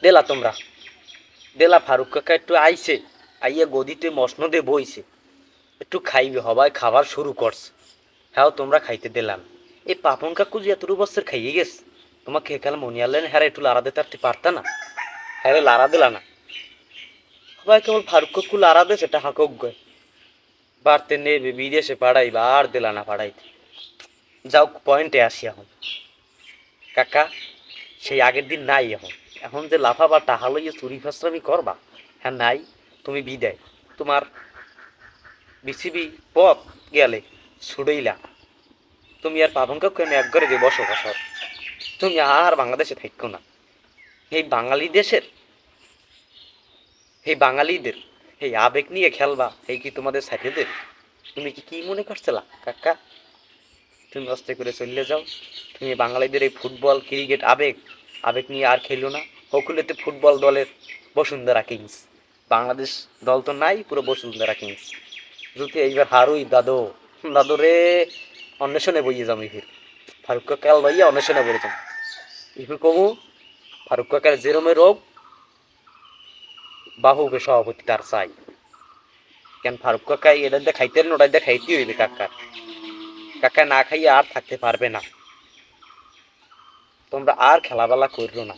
দেলা তোমরা দেলা ফারুক কাকা একটু আইছে, আইয়া গদিতে মসনদে বইছে, একটু খাইবে হবাই খাবার শুরু করছে। হ্যাঁ তোমরা খাইতে দিলাম। এই পাপন কাকু যে এতটুকু বছর খাইয়ে গেছে, তোমাকে একাল মনে আনলেন হ্যাঁ একটু লাড়া দিতে আর পারতা না? হ্যাঁ লাড়া দিলা না, সবাই কেবল ফারুক কাকু লাড়া দে সেটা হাকক গয় বাড়তে নেবে বিদেশে পাড়াইবা আর দিলা না পাড়াইতে। যাও পয়েন্টে আসি এখন। কাকা সেই আগের দিন নাই এখন, এখন যে লাফা বা টাহা লইয়ে চুরি ফাসরামি করবা, হ্যাঁ নাই। তুমি বিদায়, তোমার বিসিবি পথ গেলে ছুড়ইলা। তুমি আর পাবন কাকু আমি এক ঘরে যে বসো বসর, তুমি আর বাংলাদেশে থাকো না। এই বাঙালি দেশের, এই বাঙালিদের এই আবেগ নিয়ে খেলবা, এই কি তোমাদের সাথীদের? তুমি কি মনে করছিলা কাকা? তুমি আস্তে করে চললে যাও। তুমি বাঙালিদের এই ফুটবল ক্রিকেট আবেগ আবেগ নিয়ে আর খেলো না। হকুলেতে ফুটবল দলের বসুন্ধরা কিংস, বাংলাদেশ দল তো নাই, পুরো বসুন্ধরা কিংস। যদি এইবার হারুই দাদু, দাদু রে অন্বেষণে বইয়ে যাবো ফির। ফারুক কাকাল লইয়া অন্বেষণে বলে যাবো ইফির কমু। ফারুক কাকার যেরমে রোগ, বাহুকে সভাপতি তার চাই। কেন ফারুক কাকাই এটা দিয়ে খাইতেন, ওটা দিয়ে খাইতে হইবে কাকা। কাকা না খাইয়ে আর থাকতে পারবে না। তোমরা আর খেলাবেলা করলো না।